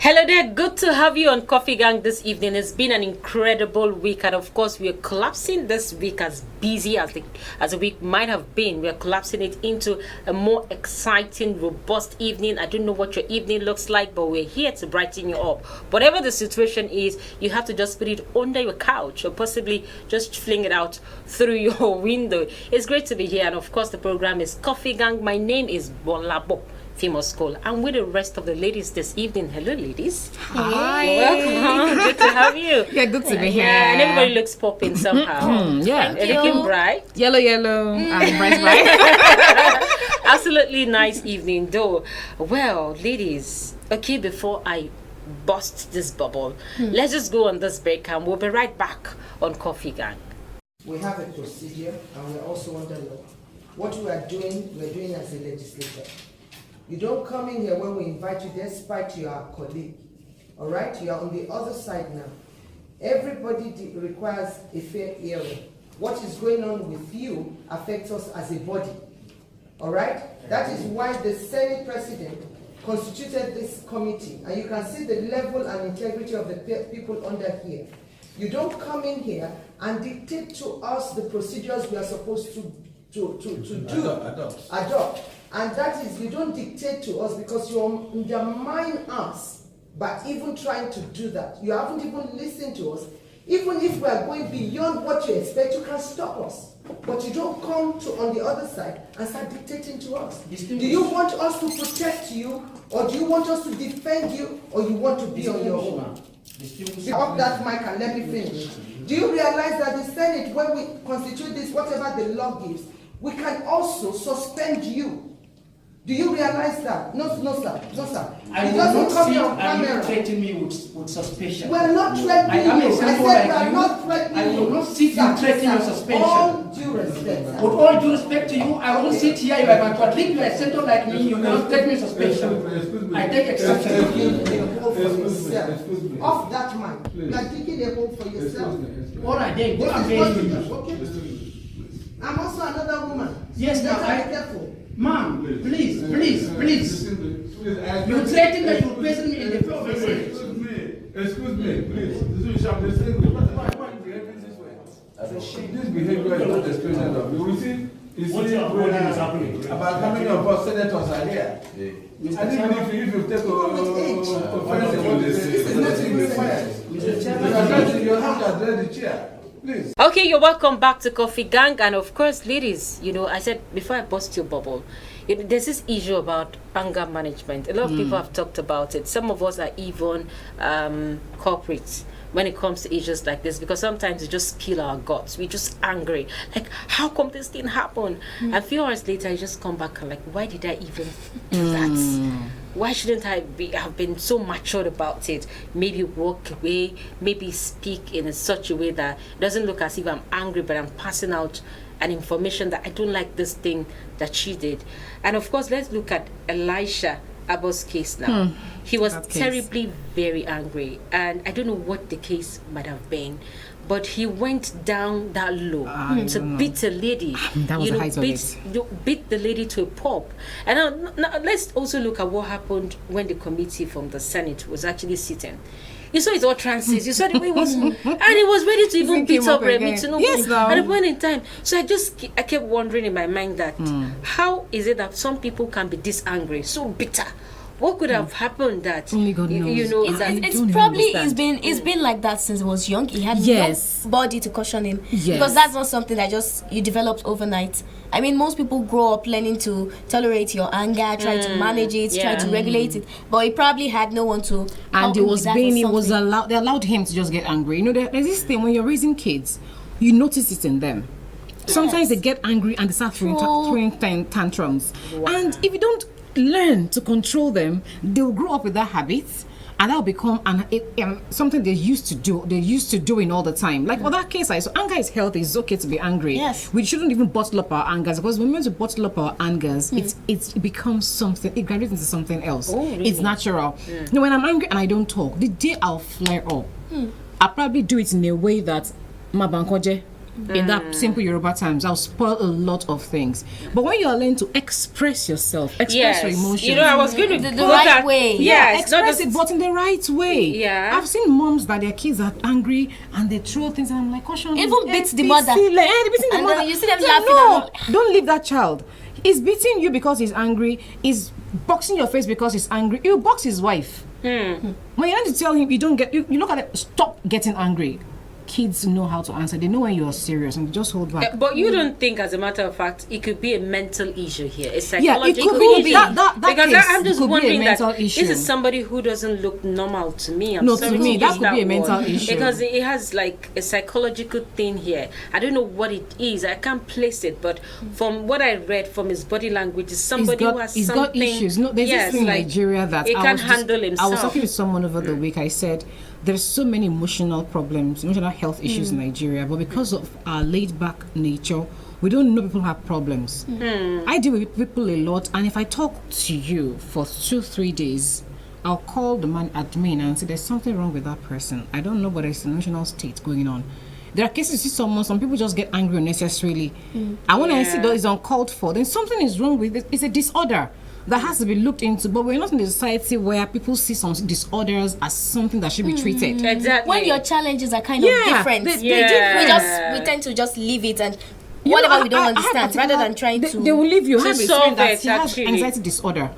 Hello there, good to have you on Coffee Gang this evening. It's been an incredible week, and of course, we are collapsing this week as busy as the week might have been. We are collapsing it into a more exciting, robust evening. I don't know what your evening looks like, but we're here to brighten you up. Whatever the situation is, you have to just put it under your couch or possibly just fling it out through your window. It's great to be here, and of course, the program is Coffee Gang. My name is Bolabo Famous School. I'm with the rest of the ladies this evening. Hello, ladies. Hi. Welcome. Good to have you. Yeah, good to be here. Yeah, and everybody looks popping somehow. Yeah. Looking bright. Yellow, and bright. Absolutely nice evening, though. Well, ladies, okay, before I bust this bubble, let's just go on this break and we'll be right back on Coffee Gang. We have a procedure and we're also under law. What we are doing, we're doing as a legislator. You don't come in here when we invite you despite you are a colleague. All right? You are on the other side now. Everybody requires a fair hearing. What is going on with you affects us as a body. All right? That is why the Senate President constituted this committee. And you can see the level and integrity of the people under here. You don't come in here and dictate to us the procedures we are supposed to adopt. And that is, you don't dictate to us because you undermine us by even trying to do that. You haven't even listened to us. Even if we are going beyond what you expect, you can stop us. But you don't come to on the other side and start dictating to us. Do you want us to protect you, or do you want us to defend you, or you want to be on your own? Up that mic and let me finish. Do you realize that the Senate, when we constitute this, whatever the law gives, we can also suspend you? Do you realize that? No, sir. I will not see you threaten me with suspicion. We're not threatening you. I said we're not threatening you. I will not sit you threatening your suspension. All due respect. With all due respect to you, I won't sit here. You are my colleague. You are a senator like me. You will not threaten me suspension. I take exception. Off that mic. You are digging a hole for yourself. All right, then go and pay me. Okay. I'm also another woman. Yes, now be careful. Ma'am, please. You threaten that you will poison me in the floor. Excuse me, please. This behavior is not expression of. You will see. What is happening? About how many of us senators are here? I think if you take offense about this, it's not even required. You have to address the chair. Please. Okay, you're welcome back to Coffee Gang. And of course, ladies, I said before I bust your bubble, there's this issue about anger management. A lot of people have talked about it. Some of us are even corporates when it comes to issues like this, because sometimes we just spill our guts. We're just angry. Like, how come this thing happened? And a few hours later, you just come back and like, why did I even do that? Why shouldn't I have been so matured about it? Maybe walk away, maybe speak in such a way that it doesn't look as if I'm angry, but I'm passing out an information that I don't like this thing that she did. And of course, let's look at Elisha Abbo's case now. He was terribly very angry, and I don't know what the case might have been, but he went down that low to beat a lady. That was the height of it. Beat the lady to a pulp. And now let's also look at what happened when the committee from the Senate was actually sitting. You saw his utterances. You saw the way he was, and he was ready to even beat up Remi Tinubu. Yes, at a point in time. So I kept wondering in my mind that how is it that some people can be this angry, so bitter? What could have happened that only God knows? It's probably it's been like that since he was young. He had nobody to caution him because that's not something that just you developed overnight. I mean, most people grow up learning to tolerate your anger, try to manage it, try to regulate it. But he probably had no one to. And they allowed him to just get angry. There's this thing when you're raising kids, you notice it in them. Sometimes they get angry and they start throwing tantrums. Wow. And if you don't learn to control them, they'll grow up with that habit, and that'll become something they used to do. They're used to doing all the time. Like for that case, so anger is healthy. It's okay to be angry. Yes, we shouldn't even bottle up our angers, because when we're meant to bottle up our angers, it becomes something. It graduates into something else. Oh, really? It's natural. When I'm angry and I don't talk, the day I'll flare up, I'll probably do it in a way that Mabankoje in that simple Yoruba terms, I'll spoil a lot of things. But when you are learning to express yourself, express your emotions, you know, I was going to the go right that way. Yeah, express it, but in the right way. Yeah. I've seen moms that their kids are angry and they throw things, and I'm like, caution. Even beats the mother. Beating the And mother. then you see them Like, laughing no, and don't leave that child. He's beating you because he's angry. He's boxing your face because he's angry. You box his wife. When you have to tell him, you look at it, stop getting angry. Kids know how to answer. They know when you're serious and they just hold back. But you don't think, as a matter of fact, it could be a mental issue here, a Yeah, it psychological could be. issue? That Because case, I'm just it could be a wondering that mental issue. this is somebody who doesn't look normal to me. I'm No, sorry to me, that use could be a mental word, issue. because it has like a psychological thing here. I don't know what it is. I can't place it, but from what I read from his body language, it's somebody who has he's something. got issues. No, there's this thing in Nigeria that he I can't was just- handle himself. I was talking to someone over the week. I said there's so many emotional problems, emotional health issues in Nigeria, but because of our laid-back nature, we don't know people have problems. I deal with people a lot, and if I talk to you for 2-3 days, I'll call the man admin and say there's something wrong with that person. I don't know, but there's an emotional state going on. There are cases you see some people just get angry unnecessarily. And when I see that it's uncalled for, then something is wrong with it. It's a disorder that has to be looked into. But we're not in a society where people see some disorders as something that should be treated. Exactly. When your challenges are kind of Yeah, different, they we tend to just leave it and whatever we don't understand, rather than trying to. They will leave you. I have a solve friend that it, she has actually. anxiety disorder.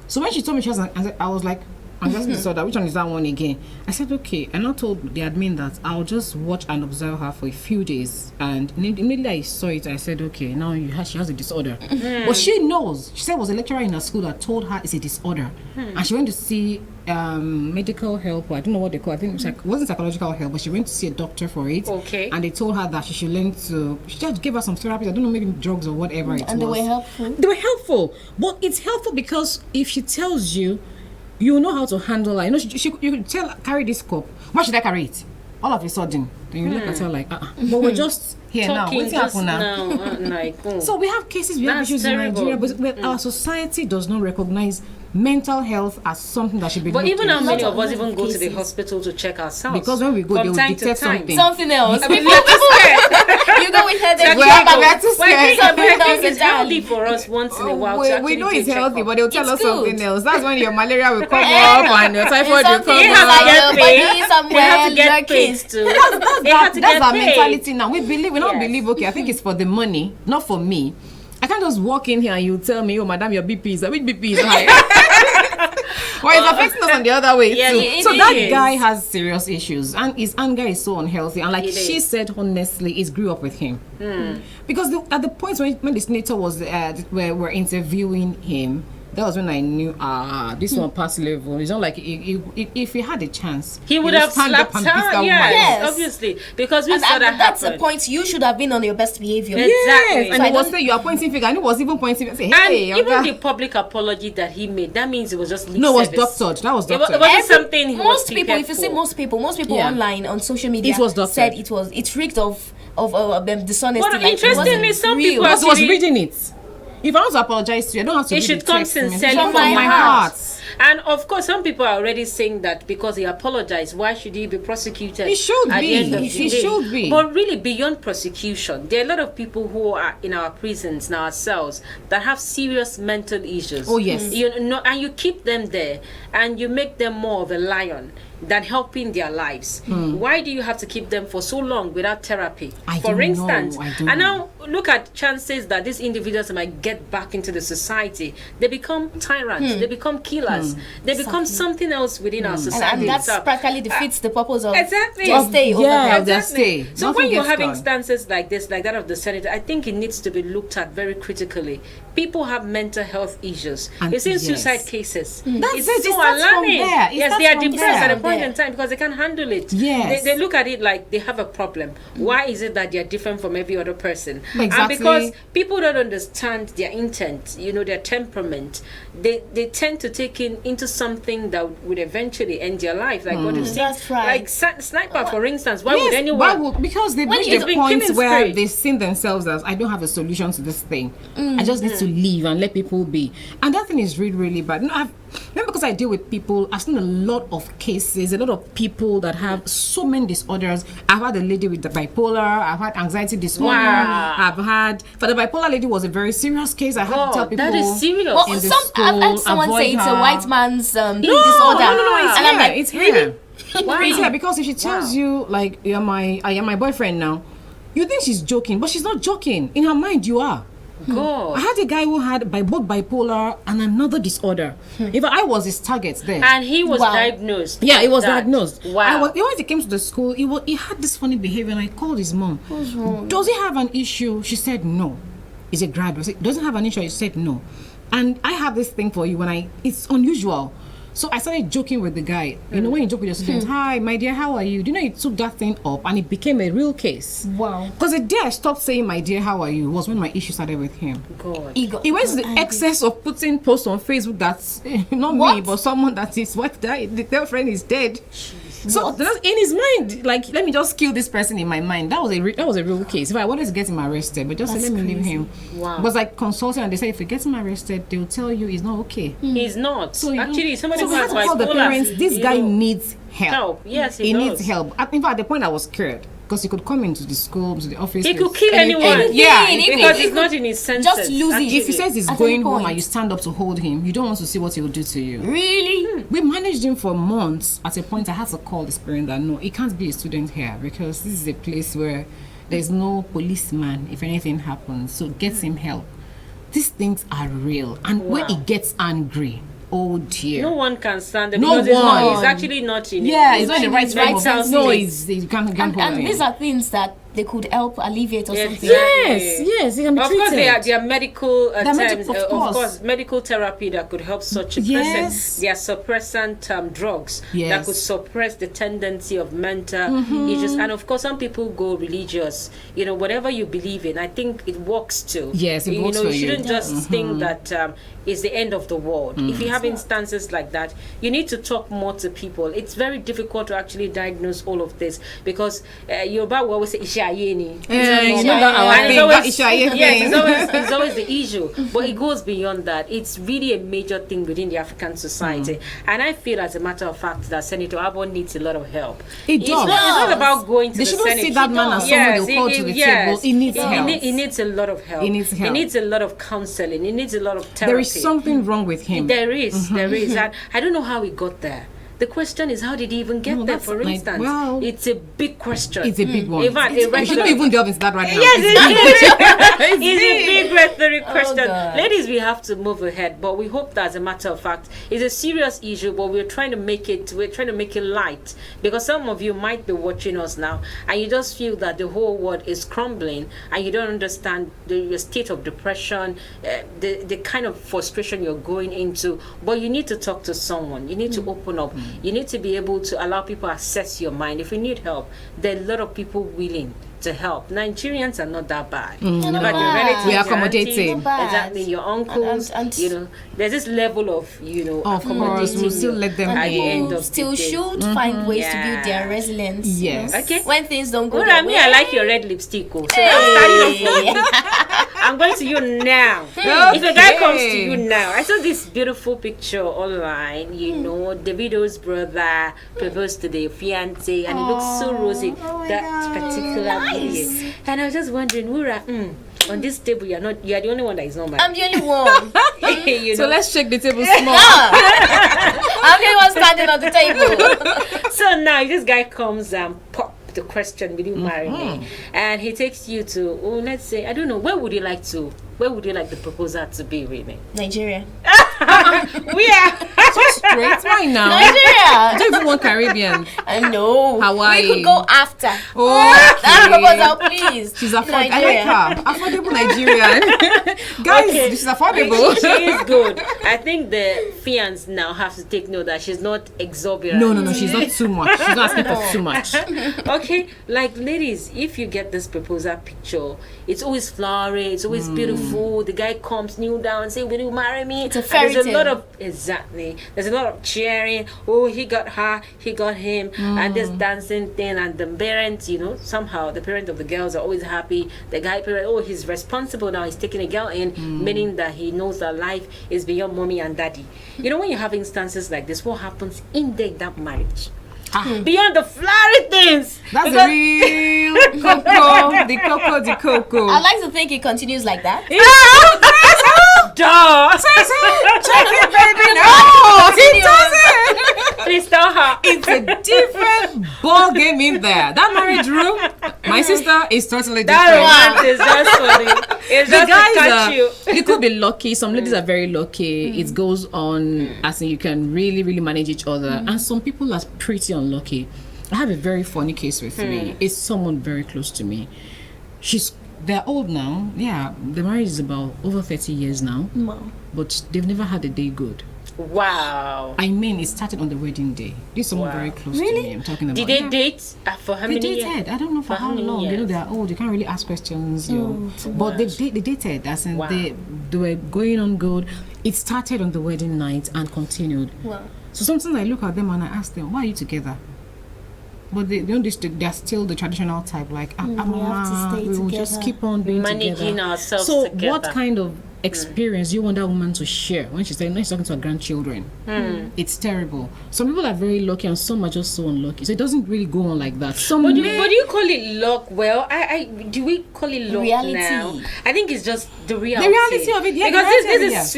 So when she told me she has an anxiety, I was like, anxiety disorder, which one is that one again? I said, okay. And I told the admin that I'll just watch and observe her for a few days. And immediately I saw it, I said, okay, now she has a disorder. But she knows. She said it was a lecturer in her school that told her it's a disorder. And she went to see medical help, or I don't know what they call it. I think it wasn't psychological help, but she went to see a doctor for it. Okay. And they told her that she should learn to, she just gave her some therapies, I don't know, maybe drugs or whatever it was. And they were helpful. They were helpful. But it's helpful because if she tells you, you know how to handle her. You know, you could tell, carry this cup. Why should I carry it? All of a sudden, then you look at her like, But we're just here Talking now. What's just happening now? like, oh. So we have cases, we have That's issues terrible. in Nigeria, but our society does not recognize mental health as something that should be But looked even how into. many of us Lot of even go to the cases. hospital to check ourselves? Because when we go, from they will time to dictate time. something. Something else. I mean, we're too scared. You go with headache. Exactly. Well, but we're too Well, I scared. think Something it's else healthy entirely. for us once in a while to we actually know do it's a healthy, checkup. but they'll tell It's us good. something else. That's when your malaria will come up and your typhoid will Something come You have to up. get Body paid. You somewhere have to get lurking. paid too. You have to That's get our paid. mentality now. We don't Yes. believe, okay, I think it's for the money, not for me. I can't just walk in here and you tell me, oh, madam, your BP is, which BP is high? Well, it's affecting us on the other way Yeah, too. it So that is. guy has serious issues, and his anger is so unhealthy. And like It she is. said, honestly, it grew up with him. Because at the point when the senator was were interviewing him, that was when I knew, this one past level. It's not like if he had a chance, He would have stand up slapped and beat that her. woman. Yes. Obviously, because we And saw that that's the happen. point. You should have been on your best behavior. Exactly. Yes, and So I he was don't- saying you are pointing finger, and he was even pointing. Say, And hey, even Oga. the public apology that he made, that means it was just lip No, it was service. doctored. That was It was, doctored. it wasn't something he was Most people, prepared if you see for. most people Yeah. online on social media It was doctored. said it's reeked of dishonesty. But like, it interestingly, wasn't some real. people Because he was actually- reading it. If I want to apologize to you, I don't have to It read should the come text to me. sincerely From from my my heart. heart. And of course, some people are already saying that because he apologized, why should he be prosecuted? He should at be. the end of the He day? should be. But really, beyond prosecution, there are a lot of people who are in our prisons, in our cells, that have serious mental issues. Oh, yes. You know, and you keep them there, and you make them more of a lion than helping their lives. Why do you have to keep them for so long without therapy? I For don't instance, know. I don't and know. now look at chances that these individuals might get back into the society. They become tyrants. They become killers. They become something else within our society. and that itself. practically defeats the purpose of Exactly. their stay over yeah, there. of their stay. So Nothing when you gets have done. instances like this, like that of the senator, I think it needs to be looked at very critically. People have mental health issues. And You've seen yes. suicide cases. That's It's it. It so starts from alarming. there. It Yes, starts they are from depressed there. at a point There. in time because they can't handle it. Yes. They look at it like they have a problem. Why is it that they're different from every other person? And Exactly. because people don't understand their intent, their temperament, they tend to take into something that would eventually end their life. Like what you see, That's right. like Sniper, for instance. Why would Yes, anyone? why would- because they reach he's the been point killing where spree. they've seen themselves as, I don't have a solution to this thing. I just need to leave and let people be. And that thing is really, really bad. Maybe because I deal with people, I've seen a lot of cases, a lot of people that have so many disorders. I've had a lady with the bipolar, I've had anxiety disorder, for the bipolar lady was a very serious case. I had to tell people that is serious. Well, in the I've had school, someone avoid say it's a her. white man's disorder. No, it's And I'm here. like, It's here. Wow. It's here because if she tells you like I am my boyfriend now, you think she's joking, but she's not joking. In her mind, you are. God. I had a guy who had both bipolar and another disorder. If I was his target there. And he was Wow. diagnosed. Yeah, he was That. diagnosed. Wow. When he came to the school, he had this funny behavior, and I called his mom. What's wrong? Does he have an issue? She said no. He's a graduate. I said, doesn't have an issue? She said no. And I have this thing for you it's unusual. So I started joking with the guy. You know, when you joke with your students, hi, my dear, how are you? Do you know he took that thing up and it became a real case? Wow. Because the day I stopped saying, my dear, how are you, was when my issue started with him. God. He went to the excess of putting posts on Facebook that's not me, What? but someone that is what died. Their friend is dead. So that's in his mind, like, let me just kill this person in my mind. That was a real case. If I wanted to get him arrested, but just say, let me leave him. Wow. It was like consulting, and they say if you get him arrested, they'll tell you he's not okay. He's not. So Actually, somebody so who we had has to call the bipolar, parents. This you guy know, needs help. Yes, He does. needs help. In fact, at the point I was scared because he could come into the school, to the office. He could with kill anyone. Yeah, because he he's could not in his senses. just lose it. actually. if he says he's At going any home point. and you stand up to hold him, you don't want to see what he will do to you. Really? We managed him for months. At a point, I had to call this parent that no, he can't be a student here because this is a place where there's no policeman if anything happens. So get him help. These things are real, and when Wow. he gets angry, oh dear. No one can stand it No because one. he's actually not in Yeah, it. he's not in the right frame of sound mind. No, state. he can't hold And him. these are things that they could help alleviate or something. Yes, he can be Of course, treated. there are medical They're terms, medical, of of course. course, medical therapy that could help such a Yes. person. There are suppressant drugs that Yes. could suppress the tendency of mental Mm-hmm. issues. And of course, some people go religious. You know, whatever you believe in, I think it works too. Yes, it works You for know, you you. shouldn't just think that it's the end of the world. If you have instances like that, you need to talk more to people. It's very difficult to actually diagnose all of this because Yoruba will always say "Ishayeni." You know that our And thing, it's always, that Ishaye thing. yes, it's always the issue, but it goes beyond that. It's really a major thing within the African society, and I feel, as a matter of fact, that Senator Abon needs a lot of help. It It's does. not about going to They the shouldn't Senate. see that man as someone they'll call to the table. He needs help. He needs a lot of help. He needs help. He needs a lot of counseling. He needs a lot of therapy. There is something wrong with him. There is. And I don't know how he got there. The question is, how did he even get No, there? that's For like, instance, well, it's a big question. It's a big one. In fact, We shouldn't even delve into that right now. Yes, it's a big rhetoric question. God. Ladies, we have to move ahead, but we hope that, as a matter of fact, it's a serious issue, but we're trying to make it light, because some of you might be watching us now and you just feel that the whole world is crumbling and you don't understand your state of depression, the kind of frustration you're going into, but you need to talk to someone. You need to open up. You need to be able to allow people to assess your mind. If you need help, there are a lot of people willing to help. Nigerians are not that bad. not But your bad. relatives, We are your accommodating. aunties, Not bad. exactly, your uncles, And- you know, there's this level of, you know, Of course, accommodating we'll still you let them at the be. end People of still the day. should find ways to build their Yeah. resilience. you Yes. know. Okay. When things don't go Well, their I mean, way. I like your red lipstick. So I'm starting off. I'm going to you now. If a guy comes to you now, I saw this beautiful picture online. You know, Davido's brother proposed to the fiance, and it looks so rosy. That particular video, and I was just wondering, Wura, on this table, you're the only one that is not married. I'm the only one. You So know? let's shake the table small. I'm the only one standing on the table. So now this guy comes and pop the question, will you marry me? And he takes you to, let's say, I don't know, where would you like the proposal to be, really? Nigeria. We are. Straight right now. Nigeria. I don't even want Caribbean. I know. Hawaii. We could go after. Oh, That proposal, please. she's affordable. I Nigeria. like her. Affordable Nigerian. Guys, Okay. she's affordable. She is good. I think the fiance now have to take note that she's not exorbitant. No, she's not too much. She's not asking for too much. Okay, like ladies, if you get this proposal picture, it's always flowery, it's always beautiful. The guy comes, kneel down, say, "Will you marry me?" It's a fairy there's a lot of there's a lot of cheering. Oh, he got her, he got him, and this dancing thing, and the parents, somehow the parent of the girls are always happy. The guy parent, oh, he's responsible now, he's taking a girl in, meaning that he knows that life is beyond mommy and daddy. When you have instances like this, what happens in that marriage? Beyond the flowery things. That's the real cocoa, the cocoa. I like to think it continues like that. Duh. Check it, baby. No, it doesn't. Please tell her. It's a different ball game in there. That marriage room, my sister is totally different. That romance is just funny. It's just to catch you. You could be lucky. Some ladies are very lucky. It goes on as in you can really, really manage each other. And some people are pretty unlucky. I have a very funny case with me. It's someone very close to me. They're old now. Yeah, the marriage is about over 30 years now. Wow. But they've never had a day good. Wow. I mean, it started on the wedding day. This is someone very close to me. I'm talking about. Did they date for how many years? They dated. I don't know for how long. Years? They're old. You can't really ask questions. But they dated. As in they were going on good. It started on the wedding night and continued. Wow. So sometimes I look at them and I ask them, why are you together? But they're still the traditional type, like we will just keep on being managing together. ourselves so together. What kind of experience you want that woman to share when she's talking to her grandchildren? It's terrible. Some people are very lucky and some are just so unlucky. So it doesn't really go on like that. But do you call it luck? Well, do we call it luck reality now? I think it's just the reality. The reality of it, yeah. Because this is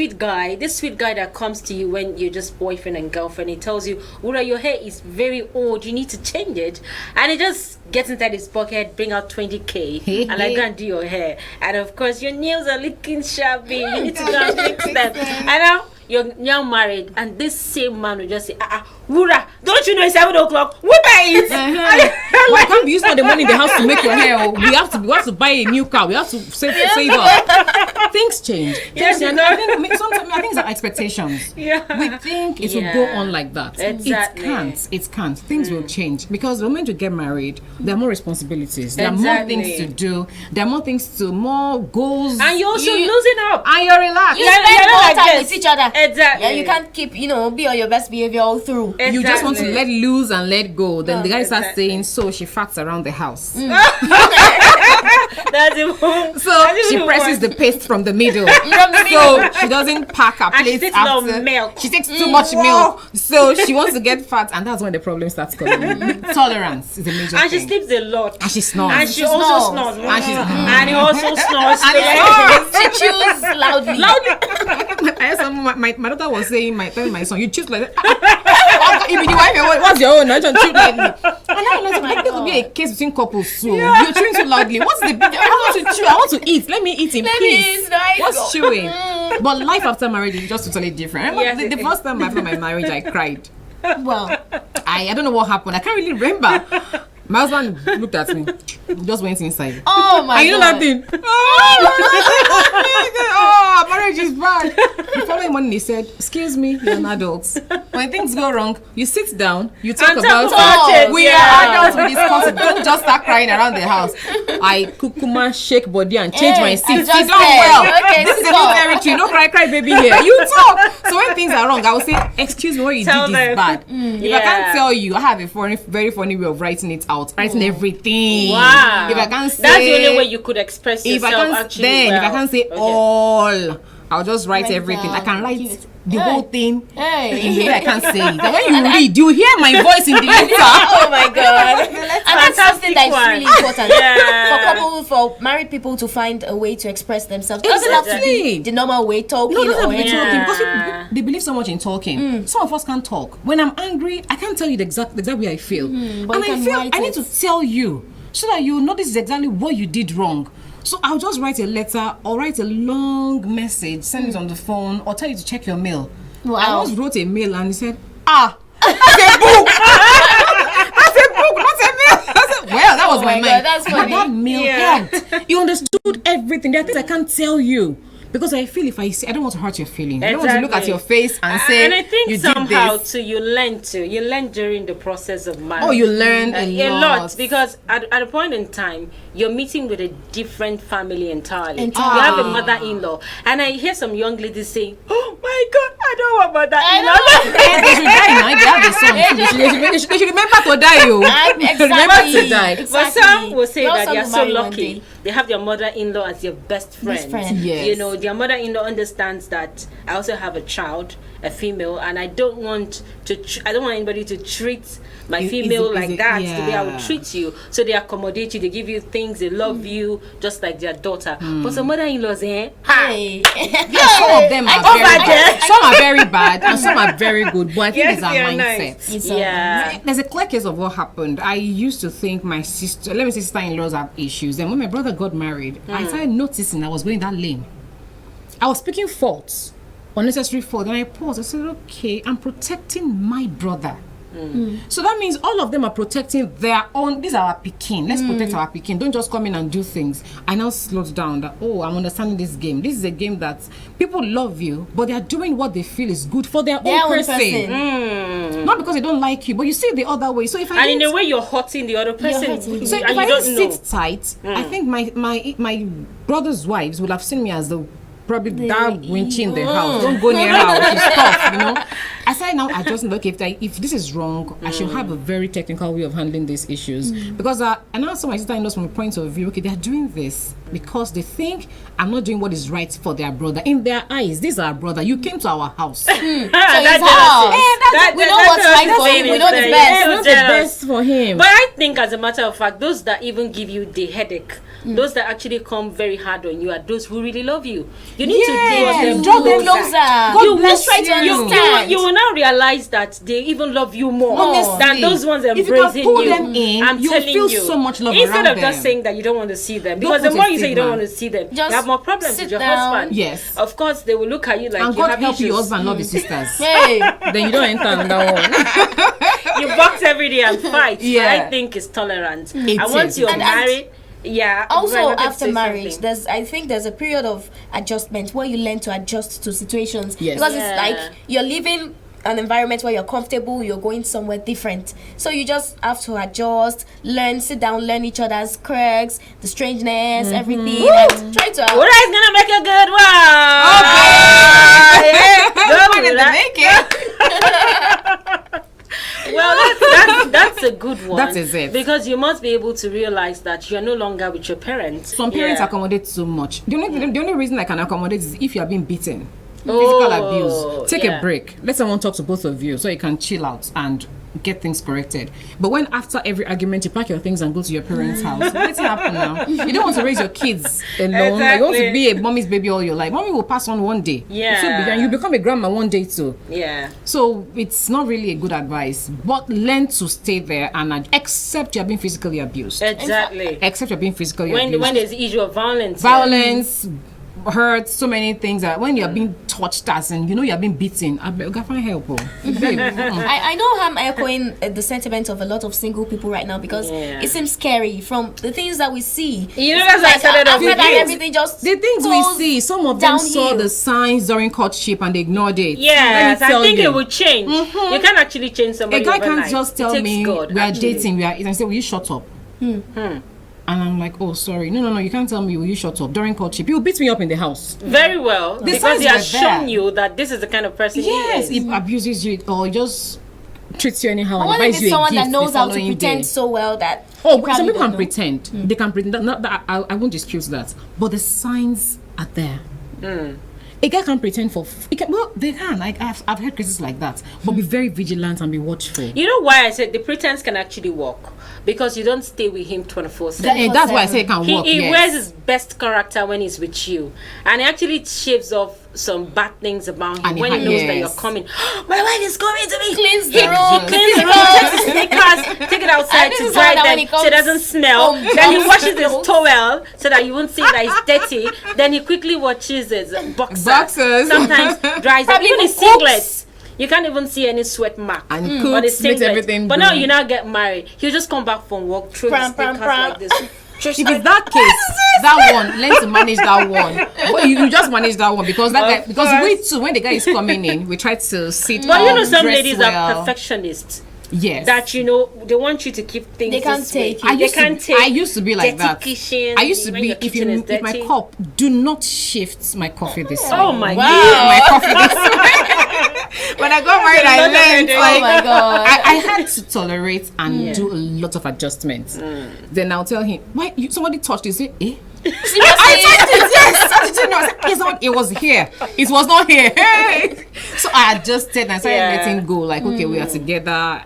sweet guy that comes to you when you're just boyfriend and girlfriend. He tells you, Ura, your hair is very old. You need to change it. And he just gets inside his pocket, bring out 20K, and go and do your hair. And of course, your nails are looking shabby. You need to go and fix them. And now you're now married, and this same man will just say, Wura, don't you know it's 7 o'clock? What are it? Why can't we use all the money in the house to make your hair? We have to buy a new car. We have to save up. Things change. Yes, I think sometimes it's our expectations. Yeah. We think it will go on like that. Exactly. It can't. Things will change because the moment you get married, there are more responsibilities. There are more things to do. There are more goals. And you're also losing up. And you're relaxed. You spend more time with each other. Exactly. Yeah, you can't keep, be on your best behavior all through. Exactly. You just want to let loose and let go. Then the guy starts saying, so she farts around the house. That's it. So she presses the paste from the middle. So she doesn't pack her And she plates takes a lot of after. milk. She takes too much milk. So she wants to get fat, and that's when the problem starts coming in. Tolerance is a major And thing. she sleeps a lot. And she snores. And she also snores. And he also snores. She chews loudly. I heard my daughter was saying, telling my son, you choose like that. If you wife, what's your own? I don't choose like me. And I know like this will be a case between couples. So you're chewing too loudly. What's the big? I want to chew. I want to eat. Let me eat in peace. What's chewing? But life after marriage is just totally different. I remember the first time after my marriage, I cried. Well, I don't know what happened. I can't really remember. My husband looked at me, just went inside. oh my And you know God. that thing? Oh, marriage is bad. The following morning he said, excuse me, you're an adult. When things go wrong, you sit down, you talk about it. We are adults, we discuss it. Don't just start crying around the house. I kukuma shake body and change my seat. Sit down well. Okay, This is a new territory. No cry baby here. You talk. So when things are wrong, I will say, excuse me, what you did is bad. If I can't tell you, I have a very funny way of writing it out. Writing everything. Wow. If I can't say, that's the only way you could express if yourself. If I can't say all, I'll just write everything. I can write the whole thing in the way I can't say it. And when you read, you hear my voice in the letter. Oh my God. And that's something that's really important for married people to find a way to express themselves. It doesn't have to be the normal way, talking. No, it doesn't or have to be talking because people, they believe so much in talking. Some of us can't talk. When I'm angry, I can't tell you the exact way I feel. But And you I can feel write I need it. to tell you so that you know this is exactly what you did wrong. So I'll just write a letter or write a long message, send it on the phone, or tell you to check your mail. Wow. I once wrote a mail and he said, that's a book. That's a book, not a mail. I said, well, that was my mind. God, that's But funny. that mail helped. He understood everything. There are things I can't tell you because I feel if I see, I don't want to hurt your feelings. I don't want to look at your face and say, and I think you somehow did this. too, you learn during the process of marriage. Oh, you learn a lot. Because at a point in time, you're meeting with a different family entirely. Entirely. You have a mother-in-law, and I hear some young ladies saying, "Oh my God, I don't want mother-in-law." They should die now. They have the song. They should remember to die, you. Remember to die. But some will say They that also they are will so marry one lucky. day. They have their mother-in-law as their best friend. Yes. You know, their mother-in-law understands that I also have a child, a female, and I don't want anybody to treat my female like that, the way I would treat you. So they accommodate you, they give you things, they love you just like their daughter. But some mother-in-laws, Hey. Some of them are very bad. Some are very bad and some are very good. But I think it's our they are mindset. nice. Yeah. There's a clear case of what happened. I used to think my sister-in-laws have issues. And when my brother got married, I started noticing I was going that lane. I was picking faults, unnecessary faults, and I paused. I said, okay, I'm protecting my brother. So that means all of them are protecting their own. These are our Pekin. Let's protect our Pekin. Don't just come in and do things. I now slowed down that, I'm understanding this game. This is a game that people love you, but they are doing what they feel is good for their own person. Not because they don't like you, but you see it the other way. So if I in a way you're hurting the other person. so if I didn't sit tight, I think my brother's wives would have seen me as the probably that winch in the house. Don't go near her. She's tough, you know. I said now I just look if this is wrong, I should have a very technical way of handling these issues because and also my sister-in-laws from a point of view, okay, they are doing this because they think I'm not doing what is right for their brother. In their eyes, this is our brother. You came to our house. So we know what's right for him. We know the best. We know the best for him. But I think, as a matter of fact, those that even give you the headache, those that actually come very hard on you, are those who really love you. You need to draw them closer. God bless you. You will now realize that they even love you more than those ones embracing pull them in, I'm you telling feel you. so much love Instead around of just them. saying that you don't want to see them, because Don't the put more a you say you don't stigma. want to see them, Just you have more problems sit with your down. husband. Yes. Of course, they will look at you like And you God have help issues. your husband love his sisters. Hey. Then you don't enter on that one. You box every day and fight. Yeah. I think it's tolerant. It and once is. you're And married, Also, I wanted to after say marriage, something. I think there's a period of adjustment where you learn to adjust to situations. Yes. Because Yeah. it's like you're living an environment where you're comfortable, you're going somewhere different. So you just have to adjust, sit down, learn each other's quirks, the strangeness, everything, and try to. Ura is gonna make a good one. Well, that's a good one. That is it. Because you must be able to realize that you're no longer with your parents. Some parents Yeah. accommodate so much. The only reason I can accommodate is if you are being beaten. Physical abuse. Take a break. Let someone talk to both of you so you can chill out and get things corrected. But when after every argument you pack your things and go to your parents' house, what's happen now? You don't want to raise your kids alone. Exactly. You want to be a mommy's baby all your life. Mommy will pass on one day. Yeah. So you become a grandma one day too. Yeah. So it's not really a good advice. But learn to stay there and accept you're being physically abused. Exactly. Accept you're being physically abused. When there's the issue of violence. Violence, hurt, so many things that when you're being touched as and you're being beaten, I gotta find help. Babe, I know I'm echoing the sentiment of a lot of single people right now because it seems scary from the things that we see. You know, that's why I started off after with that, you. everything just the things we goes see, some of them saw downhill. the signs during courtship and they ignored it. Yes, Let me I tell think you. it will change. You can't actually change somebody A guy overnight. can't just It tell takes me God, we are actually. dating, and say, will you shut up? And I'm like, oh, sorry. No, you can't tell me, will you shut up? During courtship, he will beat me up in the house. Very well, because signs he has were there. shown you that this is the kind of person Yes, he is. he abuses you or just treats you anyhow. I and wonder if buys it's you a someone that gift knows the how to following pretend day. so well that. Oh, you probably some people don't can know. pretend. They can pretend. Not that I won't dispute that. But the signs are there. A guy can pretend they can. I've heard cases like that. But be very vigilant and be watchful. You know why I said the pretense can actually work? Because you don't stay with him 24/7. That's why I say it can work. He yes. wears his best character when he's with you, and he actually shaves off some bad things about him And when he knows that yes. you're coming. My wife is coming to me. Cleans He the room. cleans the room, takes his sneakers, take it outside And this to is dry how that when them he comes so it doesn't smell. home, Then he dumps washes his clothes. towel so that you won't see that it's dirty. Then he quickly washes his Boxers. Sometimes dries up. Probably Even his cooks. singlets. You can't even see any sweat mark And on his cooks, makes singlet. everything But now good. you now get married. He'll just come back from work, throw his Pram, pram, sneakers pram. like this. If it's that case, that one, learn to manage that one. But you just manage that one because that guy, because we too, when the guy is coming in, we try to sit. But you know, some dress ladies well. are perfectionists. Yes. That you know they want you to keep things. They can't this way. take it. I used to be like dirty that. Kitchen, I used to when be your if kitchen is my dirty. cup, do not shift my coffee this way. Oh my Leave god! my coffee this way. When I got married, I learned. Oh Like, my God. I had to tolerate and do a lot of adjustments. Then I'll tell him, why somebody touched it? Say, eh? I touched it, yes. I didn't know. It's not, it was here. It was not here. So I adjusted and started letting go. Like, okay, we are together.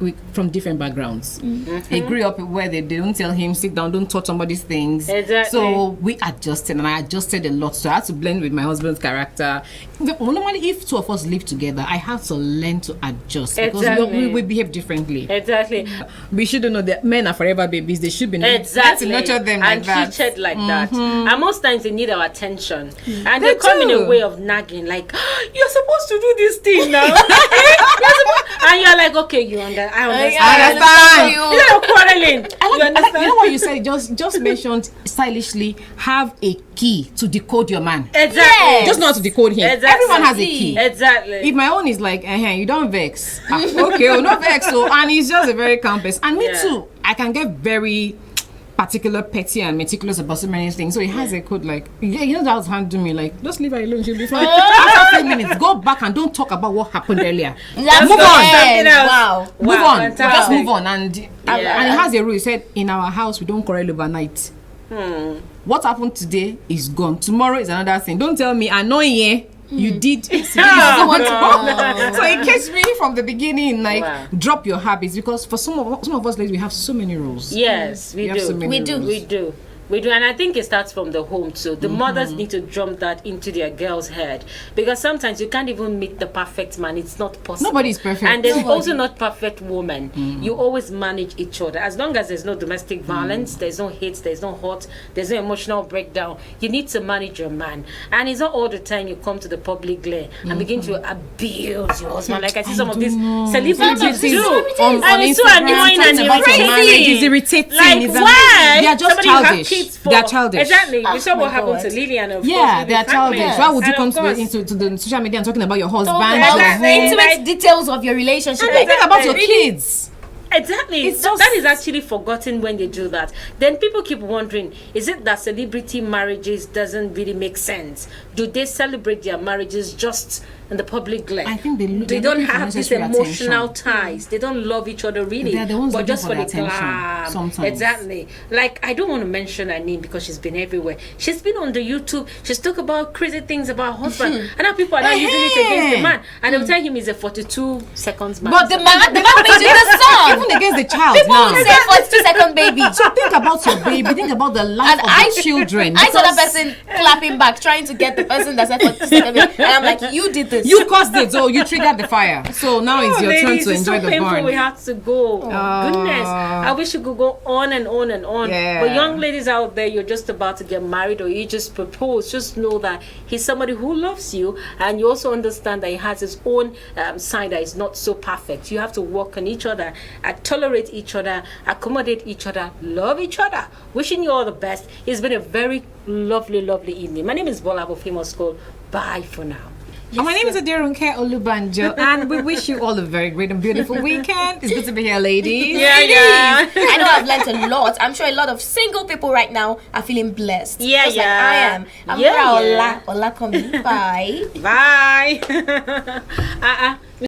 We from different backgrounds. He grew up where they don't tell him, sit down, don't touch somebody's things. Exactly. So we adjusted, and I adjusted a lot. So I had to blend with my husband's character. Normally, if two of us live together, I have to learn to adjust because Exactly. we behave differently. Exactly. We shouldn't know that men are forever babies. They should be Exactly. Let's nurture them like and that. treated like that. And most times they need our attention. And They they come in do. a way of nagging, like, you're supposed to do this thing now. And you're like, okay, I understand. understand. You're not quarreling. I like, you know what you said? Just mentioned stylishly. Have a key to decode your man. Exactly. Just know how to decode him. Exactly. Everyone has a key. Exactly. If my own is like, you don't vex. Okay, no vex. So, and he's just a very calm person. And me too. I can get very particular, petty, and meticulous about so many things. So he has a code like, you know, that was handling me like, just leave her alone, she'll be fine. After 3 minutes, go back and don't talk about what happened earlier. That's Move on. Something else. Wow. Move on. fantastic. Just move on. And he Yeah. has a rule. He said, in our house, we don't quarrel overnight. What happened today is gone. Tomorrow is another thing. Don't tell me, annoying. You did. So it catch me from the beginning, like drop your habits, because for some of us ladies we have so many rules. Yes, we have so do. many rules. We do, and I think it starts from the home too. The mothers need to drum that into their girls' head, because sometimes you can't even meet the perfect man. It's not possible. Nobody's perfect. And there's also not perfect woman. You always manage each other. As long as there's no domestic violence, there's no hate, there's no hurt, there's no emotional breakdown. You need to manage your man. And it's not all the time you come to the public glare and begin to abuse your husband. Like I see some of these celebrities do. On And it's so Instagram, annoying and talking about your marriage is irritating. irritating. Like, It's why? They are just Somebody you have childish. kids for. They are childish. Exactly. We saw my what happened God. to Lillian. Of Yeah, course, they are childish. families. Why would you And come of to course- into the social media and talking about your husband? Talk your about home? the intimate details of your relationship. And think about your kids. Exactly. It's just- That is actually forgotten when they do that. Then people keep wondering, is it that celebrity marriages doesn't really make sense? Do they celebrate their marriages just in the public glare? I think they they're don't looking for have this necessary emotional attention. ties. They don't love each other really, They're the ones but looking just for for the the attention glam. sometimes. Exactly. Like, I don't want to mention her name because she's been everywhere. She's been on the YouTube. She's talked about crazy things about her husband, and now people are now using it against the man, and they'll tell him he's a 42 seconds man. But the man made the song. Even against the child People now. would say 42-second baby. So think about your baby. Think about the life And of I- the children. I saw that because person clapping back, trying to get the person that said 42-second baby. And I'm like, you did this. you caused it, so you triggered the fire. So now it's your turn Ladies, to it's enjoy so the painful. burn. We have to go. Goodness, I wish you could go on and on and on. Yeah. But young ladies out there, you're just about to get married or you just propose. Just know that he's somebody who loves you, and you also understand that he has his own side that is not so perfect. You have to work on each other, tolerate each other, accommodate each other, love each other. Wishing you all the best. It's been a very lovely, lovely evening. My name is Bola of Famous School. Bye for now. And my name is Adirunke Olubanjo, and we wish you all a very great and beautiful weekend. It's good to be here, ladies. Yeah. I know I've learned a lot. I'm sure a lot of single people right now are feeling blessed. Yeah, just like I am. I'm Yeah, yeah. Ola Komi. Bye. Bye.